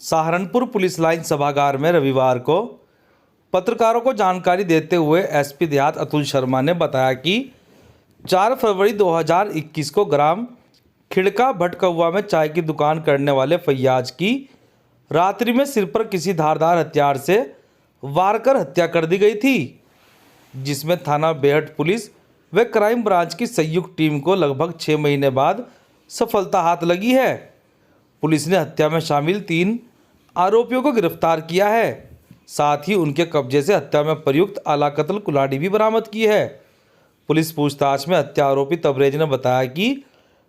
Saharanpur police line सभागार में रविवार को पत्रकारों को जानकारी देते हुए एसपी देहात अतुल शर्मा ने बताया कि 4 फरवरी 2021 को ग्राम खिड़का भटकौवा में चाय की दुकान करने वाले फैयाज की रात्रि में सिर पर किसी धारदार हथियार से वार कर हत्या कर दी गई थी, जिसमें थाना बेहट पुलिस व क्राइम ब्रांच की संयुक्त टीम को लगभग 6 महीने बाद सफलता हाथ लगी है। पुलिस ने हत्या में शामिल 3 आरोपियों को गिरफ्तार किया है। साथ ही उनके कब्जे से हत्या में प्रयुक्त आला कत्ल कुल्हाड़ी भी बरामद की है। पुलिस पूछताछ में हत्या आरोपी तबरेज ने बताया कि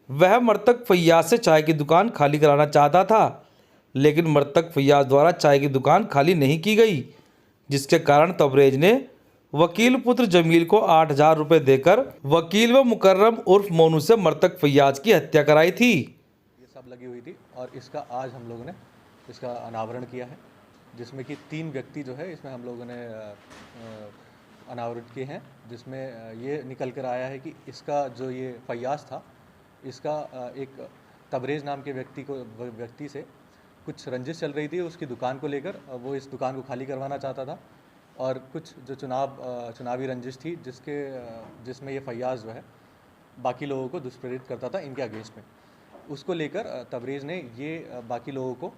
वह मृतक फैयाज से चाय की दुकान खाली कराना चाहता था, लेकिन मृतक फैयाज द्वारा चाय की दुकान खाली नहीं की गई, जिसके कारण तबरेज ने वकील पुत्र जमील को 8,000 रुपये देकर वकील व मुकर्रम उर्फ मोनू से मृतक फैयाज की हत्या कराई थी। ये सब लगी हुई थी और इसका आज हम लोगों ने इसका अनावरण किया है, जिसमें कि 3 व्यक्ति जो है इसमें हम लोगों ने अनावरण किए हैं, जिसमें ये निकल कर आया है कि इसका जो ये फैयाज था, इसका एक तबरेज नाम के व्यक्ति से कुछ रंजिश चल रही थी उसकी दुकान को लेकर। वो इस दुकान को खाली करवाना चाहता था और कुछ जो चुनावी रंजिश थी जिसमें ये फैयाज जो है बाकी लोगों को दुष्प्रेरित करता था इनके अगेंस्ट में। उसको लेकर तबरेज ने ये बाकी लोगों को,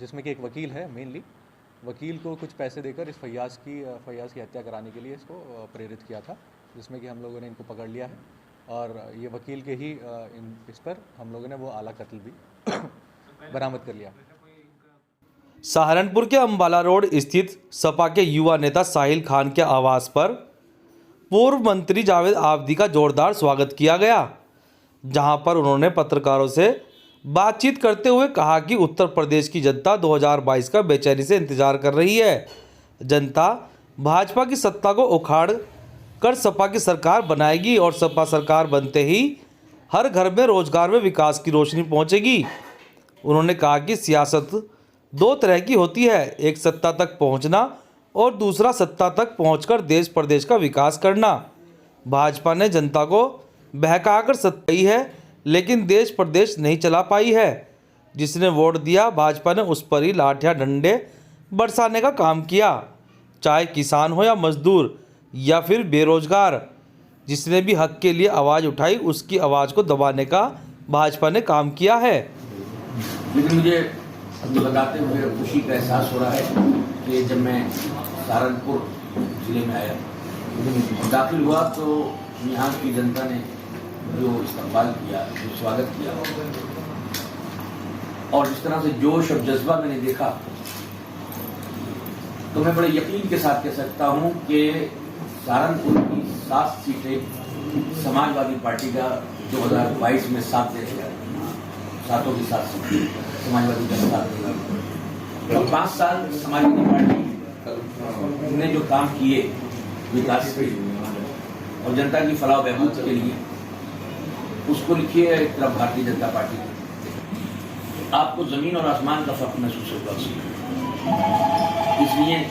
जिसमें कि एक वकील है मेनली, वकील को कुछ पैसे देकर इस फैयाज की हत्या कराने के लिए इसको प्रेरित किया था, जिसमें कि हम लोगों ने इनको पकड़ लिया है और ये वकील के ही इस पर हम लोगों ने वो आला कत्ल भी बरामद कर लिया। सहारनपुर के अंबाला रोड स्थित सपा के युवा नेता साहिल खान के आवास पर पूर्व मंत्री जावेद आबदी का जोरदार स्वागत किया गया, जहां पर उन्होंने पत्रकारों से बातचीत करते हुए कहा कि उत्तर प्रदेश की जनता 2022 का बेचैनी से इंतजार कर रही है। जनता भाजपा की सत्ता को उखाड़ कर सपा की सरकार बनाएगी और सपा सरकार बनते ही हर घर में रोजगार व विकास की रोशनी पहुंचेगी। उन्होंने कहा कि सियासत 2 तरह की होती है, एक सत्ता तक पहुंचना और दूसरा सत्ता तक पहुंचकर देश प्रदेश का विकास करना। भाजपा ने जनता को बहकाकर सत्ता ही है, लेकिन देश प्रदेश नहीं चला पाई है। जिसने वोट दिया भाजपा ने उस पर ही लाठियां डंडे बरसाने का काम किया, चाहे किसान हो या मजदूर या फिर बेरोजगार। जिसने भी हक के लिए आवाज़ उठाई उसकी आवाज़ को दबाने का भाजपा ने काम किया है। लेकिन मुझे अभी बताते हुए खुशी का एहसास हो रहा है कि जब मैं सहारनपुर जिले में आया, दाखिल हुआ तो यहाँ की जनता ने जो इस्तकबाल किया, जो स्वागत किया और जिस तरह से जोश और जज्बा मैंने देखा, तो मैं बड़े यकीन के साथ कह सकता हूँ कि सहारनपुर की 7 सीटें समाजवादी पार्टी का 2022 में 7 दे दिया, 7 की 7 सीटें समाजवादी जनता देगा। 5 साल समाजवादी पार्टी ने जो काम किए विकास के और जनता की फलाह बहबूद के लिए, उसको लिखिए एक तरफ भारतीय जनता पार्टी की, आपको जमीन और आसमान का फर्क महसूस होगा। इसलिए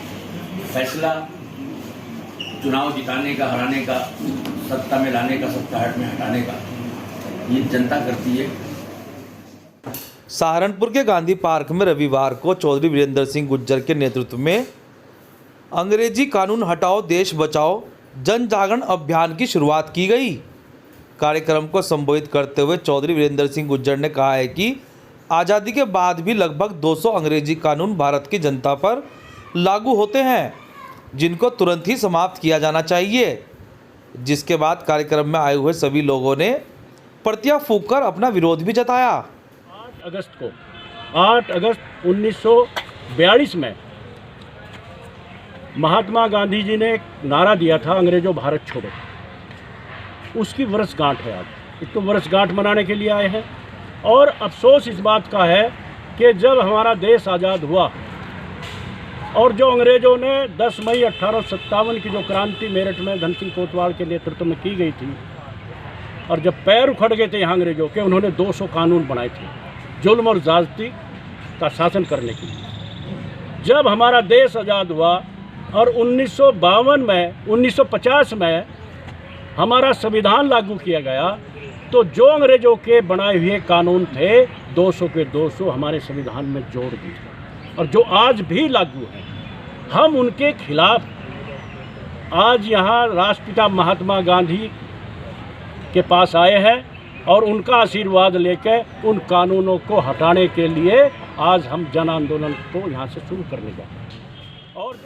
फैसला चुनाव जिताने का, हराने का, सत्ता में लाने का, सत्ताहट में हटाने का, ये जनता करती है। सहारनपुर के गांधी पार्क में रविवार को चौधरी वीरेंद्र सिंह गुज्जर के नेतृत्व में अंग्रेजी कानून हटाओ देश बचाओ जन जागरण अभियान की शुरुआत की गई। कार्यक्रम को संबोधित करते हुए चौधरी वीरेंद्र सिंह गुज्जर ने कहा है कि आज़ादी के बाद भी लगभग 200 अंग्रेजी कानून भारत की जनता पर लागू होते हैं, जिनको तुरंत ही समाप्त किया जाना चाहिए। जिसके बाद कार्यक्रम में आए हुए सभी लोगों ने प्रतियां फूंककर अपना विरोध भी जताया। 8 अगस्त 1942 में महात्मा गांधी जी ने एक नारा दिया था, अंग्रेजों भारत छोड़ो। उसकी वर्षगांठ है आज। एक तो वर्षगांठ मनाने के लिए आए हैं और अफसोस इस बात का है कि जब हमारा देश आज़ाद हुआ और जो अंग्रेज़ों ने 10 मई 1857 की जो क्रांति मेरठ में धन सिंह कोतवाल के नेतृत्व में की गई थी, और जब पैर उखड़ गए थे यहाँ अंग्रेज़ों के, उन्होंने 200 कानून बनाए थे जुल्म और ज़्यादती का शासन करने के लिए। जब हमारा देश आज़ाद हुआ और 1950 में हमारा संविधान लागू किया गया, तो जो अंग्रेजों के बनाए हुए कानून थे 200 के 200 हमारे संविधान में जोड़ दिए और जो आज भी लागू है, हम उनके खिलाफ आज यहाँ राष्ट्रपिता महात्मा गांधी के पास आए हैं और उनका आशीर्वाद लेकर उन कानूनों को हटाने के लिए आज हम जन आंदोलन को यहाँ से शुरू करने जा रहे हैं। और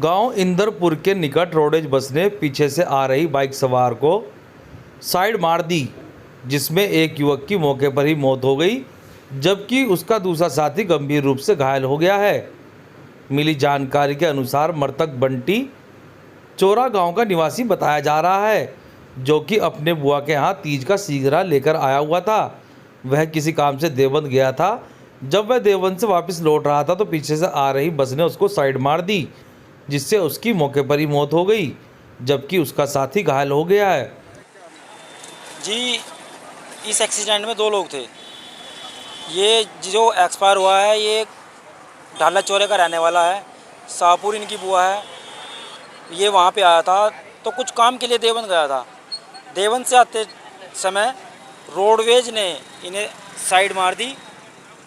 गांव इंदरपुर के निकट रोडेज बस ने पीछे से आ रही बाइक सवार को साइड मार दी, जिसमें एक युवक की मौके पर ही मौत हो गई, जबकि उसका दूसरा साथी गंभीर रूप से घायल हो गया है। मिली जानकारी के अनुसार मृतक बंटी चोरा गांव का निवासी बताया जा रहा है, जो कि अपने बुआ के यहाँ तीज का सीगरा लेकर आया हुआ था। वह किसी काम से देवबंद गया था। जब वह देवबंद से वापस लौट रहा था तो पीछे से आ रही बस ने उसको साइड मार दी, जिससे उसकी मौके पर ही मौत हो गई, जबकि उसका साथी घायल हो गया है। जी, इस एक्सीडेंट में 2 लोग थे। ये जो एक्सपायर हुआ है ये ढाला चौरे का रहने वाला है, शाहपुर इनकी बुआ है। ये वहाँ पे आया था तो कुछ काम के लिए देवबंद गया था। देवबंद से आते समय रोडवेज ने इन्हें साइड मार दी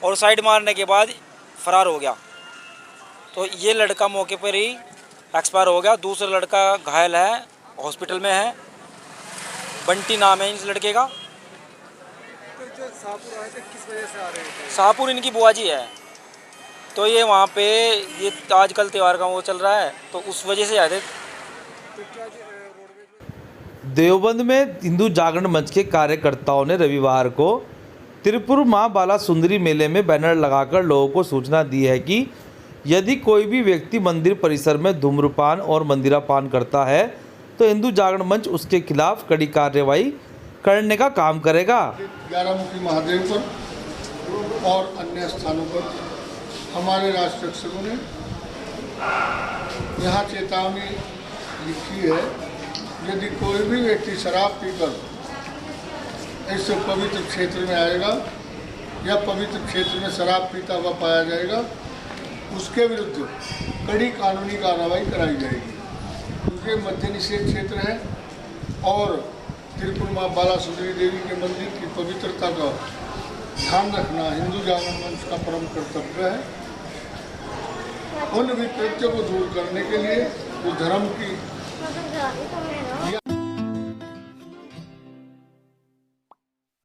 और साइड मारने के बाद फरार हो गया। तो ये लड़का मौके पर ही एक्सपायर हो गया। दूसरा लड़का घायल है, हॉस्पिटल में है। बंटी नाम है इस लड़के का। तो जो शाहपुर आए थे किस वजह से आ रहे थे? शाहपुर इनकी बुआ जी है, तो ये वहाँ पे ये आजकल त्यौहार का वो चल रहा है तो उस वजह से आए थे। तो क्या रोडवेज देवबंद में हिंदू जागरण मंच के कार्यकर्ताओं ने रविवार को त्रिपुर मां बाला सुंदरी मेले में बैनर लगाकर लोगों को सूचना दी है कि यदि कोई भी व्यक्ति मंदिर परिसर में धूम्रपान और मंदिरापान करता है तो हिंदू जागरण मंच उसके खिलाफ कड़ी कार्रवाई करने का काम करेगा। 11 मुखी महादेव पर और अन्य स्थानों पर हमारे राष्ट्र रक्षकों ने यहाँ चेतावनी लिखी है, यदि कोई भी व्यक्ति शराब पीकर इस पवित्र क्षेत्र में आएगा या पवित्र क्षेत्र में शराब पीता हुआ पाया जाएगा, उसके विरुद्ध कड़ी कानूनी कार्रवाई कराई जाएगी। उनके मध्य निषेध क्षेत्र है और त्रिपुर मां बाला सुंदरी देवी के मंदिर की पवित्रता का ध्यान रखना हिंदू जागरण मंच का परम कर्तव्य है। उन विकृतियों को दूर करने के लिए जो धर्म की